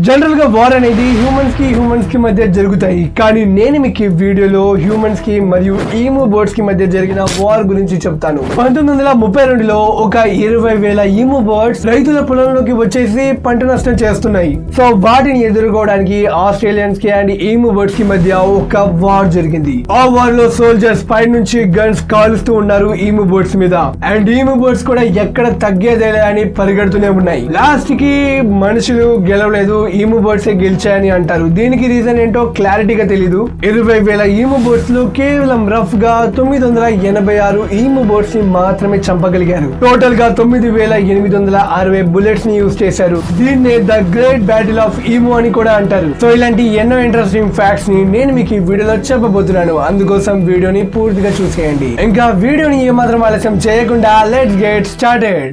General గా war అనేది humans కి మధ్య జరుగుతాయి. కానీ నేను మీకు ఈ వీడియోలో హ్యూమన్స్ కి మరియు ఈము బర్డ్స్ కి మధ్య జరిగిన వార్ గురించి చెప్తాను. 1932లో ఒక 20,000 ఈము బర్డ్స్ రైతుల పొలంలోకి వచ్చేసి పంట నష్టం చేస్తున్నాయి. సో వాటిని ఎదుర్కోవడానికి ఆస్ట్రేలియన్స్ కి అండ్ ఈము బర్డ్స్ కి మధ్య ఒక వార్ జరిగింది. ఆ వార్ లో సోల్జర్స్ పై నుంచి గన్స్ కాలుస్తూ ఉన్నారు ఈము బర్డ్స్ మీద. అండ్ ఈము బర్డ్స్ కూడా ఎక్కడ తగ్గేదేలే అని పరిగెడుతూనే ఉన్నాయి. లాస్ట్ కి మనుషులు గెలవలేదు, ఈము బర్డ్స్ గెలిచాయని అంటారు. దీనికి రీజన్ ఏంటో క్లారిటీగా తెలీదు. 20,000 ఈము బర్డ్స్ లో కేవలం రఫ్ గా 986 ఈము బర్డ్స్ ని మాత్రమే చంపగలిగారు. టోటల్ గా 9,860 బుల్లెట్స్ ని యూజ్ చేశారు. దీన్నే the great battle of emu అని కూడా అంటారు. సో ఇలాంటి ఎన్నో ఇంట్రెస్టింగ్ ఫ్యాక్ట్స్ ని నేను మీకు ఈ వీడియోలో చెప్పబోతున్నాను. అందుకోసం వీడియోని పూర్తిగా చూసేయండి. ఇంకా వీడియోని ఏమాత్రం ఆలస్యం చేయకుండా let's get started.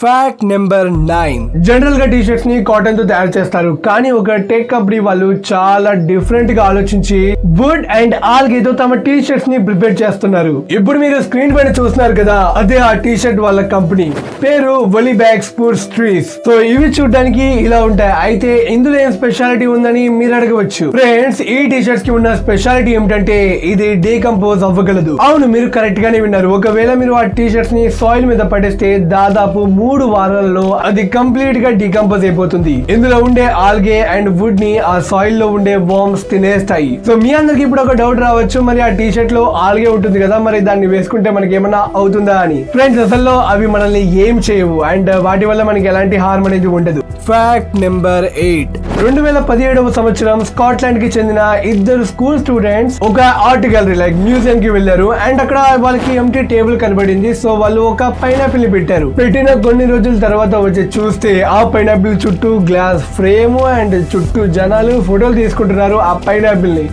Fact number 9. General గా టీ షర్ట్స్ ని కాటన్ తో తయారు చేస్తారు. కానీ ఒక టెక్ కంపెనీ వాళ్ళు చాలా డిఫరెంట్ గా ఆలోచించి వుడ్ అండ్ ఆల్గేతో తమ టీ షర్ట్స్ ని ప్రిపేర్ చేస్తున్నారు. ఇప్పుడు మీరు స్క్రీన్ పైన చూస్తున్నారు కదా, అదే ఆ టీ షర్ట్ వాళ్ళ కంపెనీ పేరు వలీబ్యాగ్ స్పోర్ట్స్ ట్రీస్. సో ఇవి చూడడానికి ఇలా ఉంటాయి. అయితే ఇందులో ఏం స్పెషాలిటీ ఉందని మీరు అడగవచ్చు. ఫ్రెండ్స్, ఈ టీ షర్ట్స్ కి ఉన్న స్పెషాలిటీ ఏమిటంటే ఇది డీకంపోజ్ అవ్వగలదు. అవును, మీరు కరెక్ట్ గానే విన్నారు. ఒకవేళ మీరు ఆ టీ షర్ట్స్ ని సాయిల్ మీద పడేస్తే దాదాపు 3 వారాల్లో అది కంప్లీట్ గా డీకంపోజ్ అయిపోతుంది. ఇందులో ఉండే ఆల్గే అండ్ వుడ్ ని ఆ సాయిల్ లో ఉండే వార్మ్స్ తినేస్తాయి. సో మీ అందరికి ఇప్పుడు ఒక డౌట్ రావచ్చు, మరి ఆ టీ షర్ట్ లో ఆల్గే ఉంటుంది కదా, మరి దాన్ని వేసుకుంటే మనకి ఏమన్నా అవుతుందా అని. ఫ్రెండ్స్, అసలు అవి మనల్ని ఏం చేయవు అండ్ వాటి వల్ల మనకి ఎలాంటి హార్మ్ అనేది ఉండదు. Fact number 8. 2017వ సంవత్సరం స్కాట్లాండ్ కి చెందిన 2 స్కూల్ స్టూడెంట్స్ ఒక ఆర్ట్ గ్యాలరీ లైక్ మ్యూజియం కి వెళ్లారు. అండ్ అక్కడ వాళ్ళకి ఎంటీ టేబుల్ కనబడింది. సో వాళ్ళు ఒక పైనాపిల్ ని పెట్టారు. పెట్టిన కొన్ని రోజుల తర్వాత వచ్చి చూస్తే ఆ పైనాపిల్ చుట్టూ గ్లాస్ ఫ్రేమ్ అండ్ చుట్టూ జనాలు ఫోటోలు తీసుకుంటున్నారు ఆ పైనాపిల్ ని.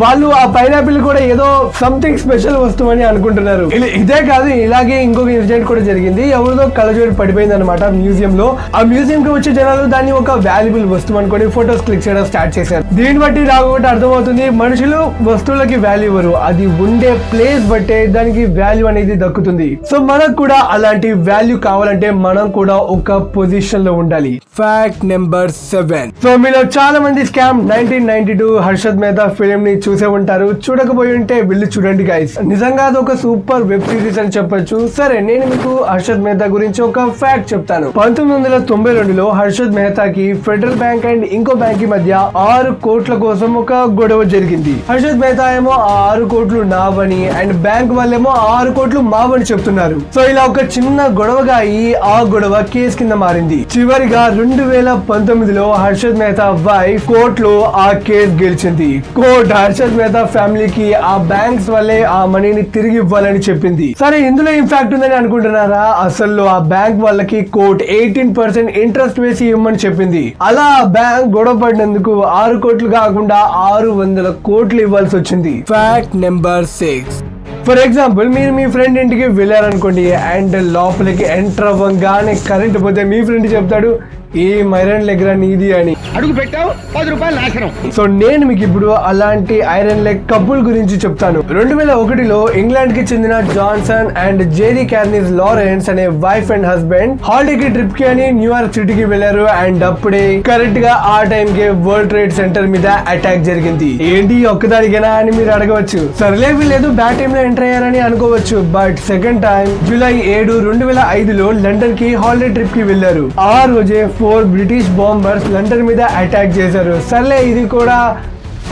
వాళ్ళు ఆ పైనాపిల్ కూడా ఏదో సంథింగ్ స్పెషల్ వస్తువు అని అనుకుంటున్నారు. ఇదే కాదు, ఇలాగే ఇంకొక ఇన్సిడెంట్ కూడా జరిగింది. ఎవరిదో కళ్ళజోడు పడిపోయింది అనమాట మ్యూజియం లో. ఆ మ్యూజియం కి వచ్చే జనాలు దాన్ని ఒక వాల్యుబుల్ వస్తువు అనుకొని ఫోటోస్ క్లిక్ చేయడం స్టార్ట్ చేశారు. దీన్ని బట్టి నాకు ఒకటి అర్థమవుతుంది, మనుషులు వస్తువులకి వాల్యూ ఇవ్వరు, అది ఉండే ప్లేస్ బట్టే దానికి వాల్యూ అనేది దక్కుతుంది. సో మనకు కూడా అలాంటి వాల్యూ కావాలంటే మనం కూడా ఒక పొజిషన్ లో ఉండాలి. Fact number 7. సో మీలో చాలా మంది స్కామ్ 1992 హర్షద్ మెహతా ఫిలిం ని చూసే ఉంటారు. చూడకపోయి ఉంటే వెళ్ళి చూడండి గైస్. నిజంగా అది ఒక సూపర్ వెబ్ సిరీస్ అని చెప్పొచ్చు. సరే, నేను మీకు హర్షద్ మెహతా గురించి ఒక ఫ్యాక్ట్ చెప్తాను. 1992లో హర్షద్ మెహతాకి ఫెడరల్ బ్యాంక్ అండ్ ఇంకో బ్యాంక్ కి మధ్య 6 కోట్ల కోసం ఒక గొడవ జరిగింది. హర్షద్ మెహతా ఏమో 6 కోట్లు నావని అండ్ బ్యాంక్ వాళ్ళేమో 6 కోట్లు మావని చెప్తున్నారు. సో ఇలా ఒక చిన్న గొడవగా ఆ గొడవ కేసు కింద మారింది. చివరిగా 2019లో హర్షద్ మెహతా వైఫ్ కోర్టులో ఆ కేసు గెలిచింది. కోర్టు హర్షద్ మెహతా ఫ్యామిలీకి ఆ బ్యాంక్స్ వల్లే ఆ మనీని తిరిగి ఇవ్వాలని చెప్పింది. సరే, ఇందులో ఏం ఫ్యాక్ట్ ఉందని అనుకుంటున్నారా? అసలు ఆ బ్యాంక్ వాళ్ళకి కోర్టు 18% ఇంట్రెస్ట్ వేసి ఇవ్వమని చెప్పింది. అలా ఆ బ్యాంక్ గొడవ పడినందుకు 6 కోట్లు కాకుండా 600 కోట్లు ఇవ్వాల్సి వచ్చింది. Fact number 6. ఫర్ ఎగ్జాంపుల్, మీరు మీ ఫ్రెండ్ ఇంటికి వెళ్ళారనుకోండి అండ్ లోపలికి ఎంటర్ అవ్వగానే కరెంట్ పోతే మీ ఫ్రెండ్ చెప్తాడు, ఈ ఐరన్ లెగ్ రా నీది అని. అడుగు పెట్టావు 10 రూపాయలు నాశనం. సో నేను మీకు ఇప్పుడు అలాంటి ఐరన్ లెగ్ కపుల్ గురించి చెప్తాను. 2001లో ఇంగ్లాండ్ కి చెందిన జాన్సన్ అండ్ జెరీ కార్నిస్ లారెన్స్ అనే వైఫ్ అండ్ హస్బెండ్ హాలిడే కి ట్రిప్ కి అని న్యూయార్క్ సిటీకి వెళ్లారు. అండ్ అప్పుడే కరెక్ట్ గా ఆ టైం కి వరల్డ్ ట్రేడ్ సెంటర్ మీద అటాక్ జరిగింది. ఏంటి ఒక్కదానికేనా అని మీరు అడగవచ్చు. సర్లే, వీళ్ళేదో బ్యాడ్ టైం లో ఎంటర్ అయ్యారని అనుకోవచ్చు. బట్ సెకండ్ టైం జూలై 7, 2005లో లండన్ కి హాలిడే ట్రిప్ కి వెళ్లారు. ఆ రోజే 4 బ్రిటిష్ బాంబర్స్ లండన్ మీద అటాక్ చేశారు. సర్లే, ఇది కూడా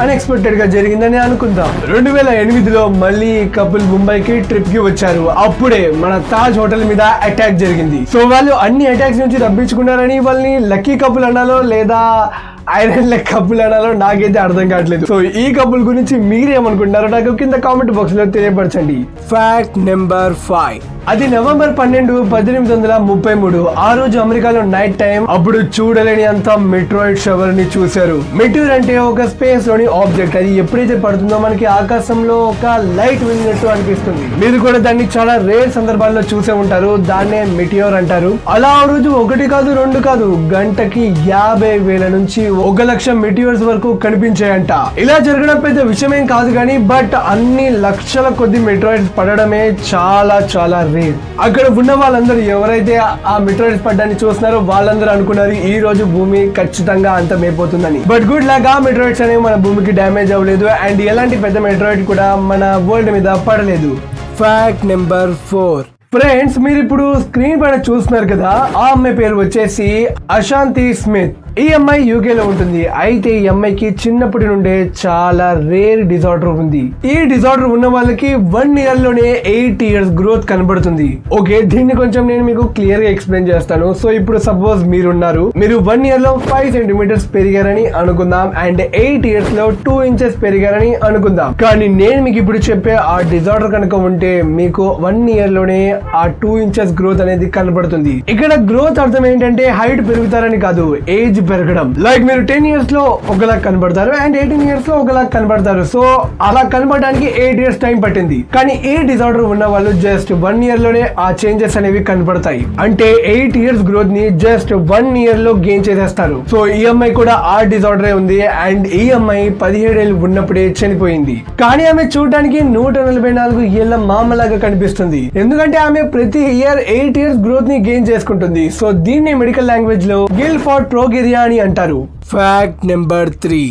అన్ఎక్స్పెక్టెడ్ గా జరిగిందని అనుకుందాం. 2008లో మళ్ళీ కపుల్ ముంబైకి ట్రిప్ కి వచ్చారు. అప్పుడే మన తాజ్ హోటల్ మీద అటాక్ జరిగింది. సో వాళ్ళు అన్ని అటాక్స్ నుంచి తప్పించుకున్నారని వాళ్ళని లక్కీ కపుల్ అనాలో లేదా ఐరన్ లెగ్ కప్పులు అనాలో నాకైతే అర్థం కావట్లేదు. సో ఈ కప్పుల గురించి మీరేమనుకుంటున్నారో నాకు కింద కామెంట్ బాక్స్ లో తెలియపరచండి. Fact number 5. అది నవంబర్ 12, 1833. ఆ రోజు అమెరికాలో నైట్ టైం. అప్పుడు చూడలేని అంత మెట్రాయిడ్ షవర్ ని చూశారు. మెట్యూర్ అంటే ఒక స్పేస్ లోని ఆబ్జెక్ట్. అది ఎప్పుడైతే పడుతుందో మనకి ఆకాశంలో ఒక లైట్ వెళ్ళినట్టు అనిపిస్తుంది. మీరు కూడా దాన్ని చాలా రేర్ సందర్భాల్లో చూసే ఉంటారు. దాన్నే మెటియోర్ అంటారు. అలా ఆ రోజు 1 కాదు 2 కాదు, గంటకి 50,000 నుంచి 1,00,000 మెటియోర్స్ వరకు కనిపించాయంట. ఇలా జరగడం పెద్ద విషయమేం కాదు కానీ బట్ అన్ని లక్షల కొద్ది మెట్రాయిడ్స్ పడడమే చాలా చాలా రేర్. అక్కడ ఉన్న వాళ్ళందరూ ఎవరైతే ఆ మెట్రాయిడ్స్ పడ్డాన్ని చూస్తున్నారో వాళ్ళందరూ అనుకున్నారు ఈ రోజు భూమి ఖచ్చితంగా అంతమైపోతుందని. బట్ గుడ్ లక్, ఆ మెట్రాయిడ్స్ అనేవి మన భూమికి డ్యామేజ్ అవ్వలేదు అండ్ ఎలాంటి పెద్ద మెట్రాయిడ్ కూడా మన వరల్డ్ మీద పడలేదు. Fact number 4. ఫ్రెండ్స్, మీరు ఇప్పుడు స్క్రీన్ పైన చూస్తున్నారు కదా, ఆ అమ్మాయి పేరు వచ్చేసి అశాంతి స్మిత్. ఈ అమ్మాయి యూకే లో ఉంటుంది. అయితే ఈ అమ్మాయికి చిన్నప్పటి నుండే చాలా రేర్ డిజార్డర్ ఉంది. ఈ డిజార్డర్ ఉన్న వాళ్ళకి 1 year లోనే 8 years గ్రోత్ కనబడుతుంది. ఓకే, దీన్ని కొంచెం నేను మీకు క్లియర్ గా ఎక్స్ప్లెయిన్ చేస్తాను. సో ఇప్పుడు సపోజ్ మీరున్నారు, మీరు 1 year లో 5 centimeters పెరిగారని అనుకుందాం అండ్ 8 years లో 2 inches పెరిగారని అనుకుందాం. కానీ నేను మీకు ఇప్పుడు చెప్పే ఆ డిజార్డర్ కనుక ఉంటే మీకు 1 year లోనే ఆ 2 inches గ్రోత్ అనేది కనబడుతుంది. ఇక్కడ గ్రోత్ అర్థం ఏంటంటే హైట్ పెరుగుతారని కాదు, ఏజ్ పెరగడం. లైక్ మీరు 10 years లో ఒకలా కనబడతారు అండ్ 18 years లో ఒకలా కనబడతారు. సో అలా కనబడడానికి 8 years టైం పట్టింది. కానీ ఏ డిజార్డర్ ఉన్న వాళ్ళు జస్ట్ 1 year లోనే ఆ చేంజెస్ అనేవి కనబడతాయి. అంటే 8 years గ్రోత్ ని జస్ట్ 1 year లో గెయిన్ చేసేస్తారు. సో ఈ అమ్మాయి కూడా ఆ డిజార్డరే ఉంది అండ్ ఈ అమ్మాయి 17 ఏళ్ళు ఉన్నప్పుడే చనిపోయింది. కానీ ఆమె చూడడానికి 144 ఏళ్ల మామలాగా కనిపిస్తుంది. ఎందుకంటే ఆమె ప్రతి ఇయర్ 8 years గ్రోత్ ని గెయిన్ చేసుకుంటుంది. సో దీన్ని మెడికల్ లాంగ్వేజ్ లో గిల్ఫోర్డ్ ప్రోగెరియా అని అంటారు. Fact number 3.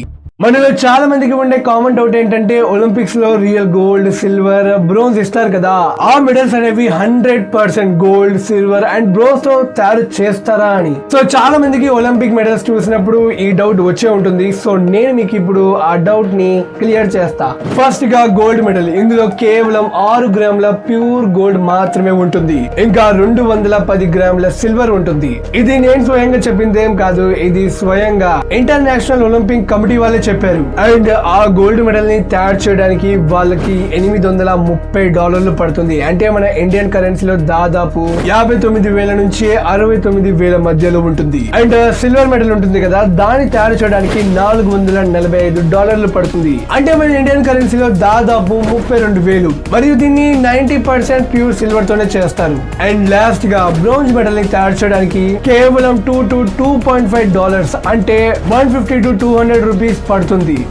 మనలో చాలా మందికి ఉండే కామన్ డౌట్ ఏంటంటే ఒలింపిక్స్ లో రియల్ గోల్డ్, సిల్వర్, బ్రోంజ్ ఇస్తారు కదా, ఆ మెడల్స్ అనేవి 100% గోల్డ్, సిల్వర్ అండ్ బ్రోంజ్ తో తయారు చేస్తారా అని. సో చాలా మందికి ఒలింపిక్ మెడల్స్ చూసినప్పుడు ఈ డౌట్ వచ్చే ఉంటుంది. సో నేను మీకు ఇప్పుడు ఆ డౌట్ ని క్లియర్ చేస్తా. ఫస్ట్ గా గోల్డ్ మెడల్, ఇందులో కేవలం 6 గ్రాముల ప్యూర్ గోల్డ్ మాత్రమే ఉంటుంది. ఇంకా 210 గ్రాముల సిల్వర్ ఉంటుంది. ఇది నేను స్వయంగా చెప్పిందేం కాదు, ఇది స్వయంగా ఇంటర్నేషనల్ ఒలింపిక్ కమిటీ వాళ్ళే చెప్పారు. అండ్ ఆ గోల్డ్ మెడల్ ని తయారు చేయడానికి వాళ్ళకి $830 పడుతుంది. అంటే మన ఇండియన్ కరెన్సీలో దాదాపు 59,000 నుంచి 69,000 మధ్యలో ఉంటుంది. అండ్ సిల్వర్ మెడల్ ఉంటుంది కదా, దాన్ని తయారు చేయడానికి $445 పడుతుంది. అంటే మన ఇండియన్ కరెన్సీలో దాదాపు 32,000. మరియు దీన్ని 90% ప్యూర్ సిల్వర్ తోనే చేస్తారు. అండ్ లాస్ట్ గా బ్రోంజ్ మెడల్ ని తయారు చేయడానికి కేవలం $2 to $2.5 అంటే 150 to 200 రూపీస్ పడుతుంది.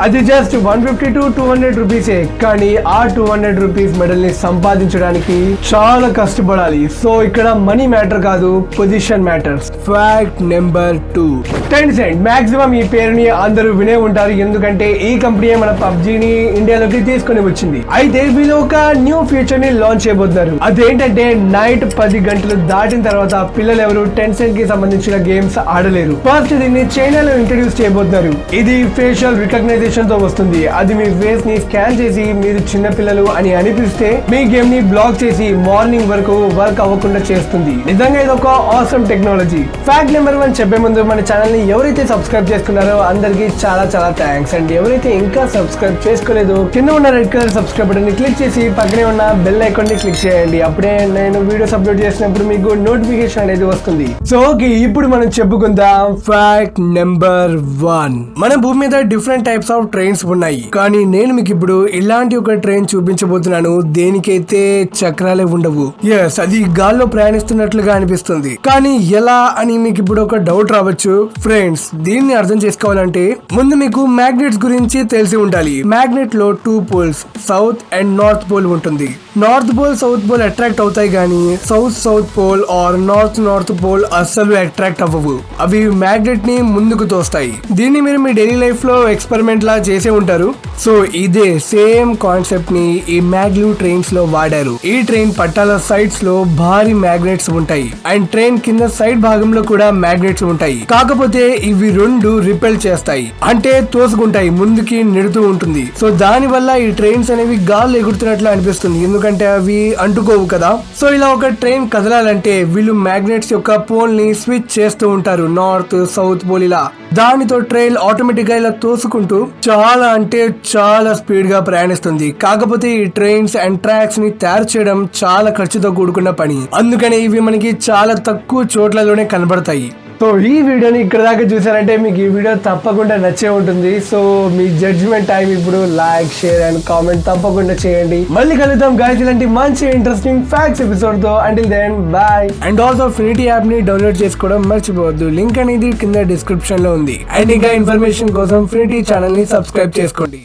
అది జస్ట్ 150 to 200 రూపీసే. కానీ ఆ 200 రూపీస్ మెడల్ ని సంపాదించడానికి చాలా కష్టపడాలి. సో ఇక్కడ మనీ మ్యాటర్ కాదు, position matters. Fact number 2. Tencent. Maximum ఈ పేరుని అందరూ వినే ఉంటారు, ఎందుకంటే ఈ కంపెనీ మన పబ్జీని ఇండియాలోకి తీసుకుని వచ్చింది. అయితే వీళ్ళు ఒక న్యూ ఫీచర్ ని లాంచ్ చేయబోతున్నారు. అదేంటంటే నైట్ 10 గంటలు దాటిన తర్వాత పిల్లలు ఎవరు టెన్సెంట్ కి సంబంధించిన గేమ్స్ ఆడలేరు. ఫస్ట్ దీన్ని చైనాలో ఇంట్రడ్యూస్ చేయబోతున్నారు. ఇది ఫేషియల్ రికగ్నైజేషన్ తో వస్తుంది. అది మీ ఫేస్ ని స్కాన్ చేసి మీరు చిన్న పిల్లలు అని అనిపిస్తే మీ గేమ్ ని బ్లాక్ చేసి మార్నింగ్ వరకు వర్క్ అవ్వకుండా చేస్తుంది. నిజంగా ఇది ఒక ఆసమ్ టెక్నాలజీ. ఫ్యాక్ట్ నెంబర్ 1 చెప్పే ముందు మన ఛానల్ ని ఎవరైతే సబ్స్క్రైబ్ చేసుకున్నారో అందరికి చాలా చాలా థ్యాంక్స్. అండ్ ఎవరైతే ఇంకా సబ్స్క్రైబ్ చేసుకోలేదో కింద ఉన్న రెడ్ కలర్ సబ్స్క్రైబ్ బటన్ ని క్లిక్ చేసి పక్కనే ఉన్న బెల్ ఐకాన్ ని క్లిక్ చేయండి. అప్పుడే నేను వీడియోస్ అప్లోడ్ చేసినప్పుడు మీకు నోటిఫికేషన్ అనేది వస్తుంది. సో ఓకే, ఇప్పుడు మనం చెప్పుకుందాం ఫ్యాక్ట్ నెంబర్ 1. మన భూమి మీద డిఫరెంట్ టైప్స్ ఆఫ్ ట్రైన్స్ ఉన్నాయి. కానీ నేను మీకు ఇప్పుడు ఇలాంటి ఒక ట్రైన్ చూపించబోతున్నాను. దేనికైతే చక్రాలే ఉండవు. ఎస్, అది గాల్లో ప్రయాణిస్తున్నట్లుగా అనిపిస్తుంది. కానీ ఎలా అని మీకు ఇప్పుడు ఒక డౌట్ రావచ్చు. ఫ్రెండ్స్, దీన్ని అర్థం చేసుకోవాలంటే ముందు మీకు మ్యాగ్నెట్స్ గురించి తెలిసి ఉండాలి. మ్యాగ్నెట్ లో 2 poles, south and north pole ఉంటుంది. North pole south pole attract అవుతాయి కానీ south pole or north pole అస్సలు అట్రాక్ట్ అవ్వవు. అవి మ్యాగ్నెట్ ని ముందుకు తోస్తాయి. దీన్ని మీరు మీ డైలీ లైఫ్ లో ఎక్స్పెరిమెంట్ లా చేసే ఉంటారు. సో ఇదే సేమ్ కాన్సెప్ట్ ని ఈ మ్యాగ్లూ ట్రైన్స్ లో వాడారు. ఈ ట్రైన్ పట్టాల సైడ్స్ లో భారీ మ్యాగ్నెట్స్ ఉంటాయి అండ్ ట్రైన్ కింద సైడ్ భాగంలో కూడా మ్యాగ్నెట్స్ ఉంటాయి. కాకపోతే ఇవి రెండు రిపెల్ చేస్తాయి, అంటే తోసుకుంటాయి, ముందుకి నెడుతూ ఉంటుంది. సో దాని వల్ల ఈ ట్రైన్స్ అనేవి గాల్లో ఎగురుతున్నట్లు అనిపిస్తుంది, ఎందుకంటే అవి అంటుకోవు కదా. సో ఇలా ఒక ట్రైన్ కదలాలంటే వీళ్ళు మ్యాగ్నెట్స్ యొక్క పోల్ ని స్విచ్ చేస్తూ ఉంటారు, నార్త్ సౌత్ పోల్ ఇలా. దానితో ట్రైన్ ఆటోమేటిక్ గా ఇలా తోసుకుంటూ చాలా అంటే చాలా స్పీడ్ గా ప్రయాణిస్తుంది. కాకపోతే ఈ ట్రైన్స్ అండ్ ట్రాక్స్ ని తయారు చేయడం చాలా ఖర్చుతో కూడుకున్న పని, అందుకని ఇవి మనకి చాలా తక్కువ చోట్లలోనే కనబడతాయి. సో ఈ వీడియోని ఇక్కడ దాకా చూసారంటే మీకు ఈ వీడియో తప్పకుండా నచ్చే ఉంటుంది. సో మీ జడ్జిమెంట్ టైం ఇప్పుడు. లైక్, షేర్ అండ్ కామెంట్ తప్పకుండా చేయండి. మళ్ళీ కలుద్దాం గైస్ ఇలాంటి మంచి ఇంట్రెస్టింగ్ ఫ్యాక్ట్స్ ఎపిసోడ్ తో. Until then bye. And also Finity app ని డౌన్లోడ్ చేసుకోవడం మర్చిపోవద్దు, లింక్ అనేది కింద డిస్క్రిప్షన్ లో ఉంది. అండ్ ఇంకా ఇన్ఫర్మేషన్ కోసం ఫినిటీ ఛానల్ ని సబ్స్క్రైబ్ చేసుకోండి.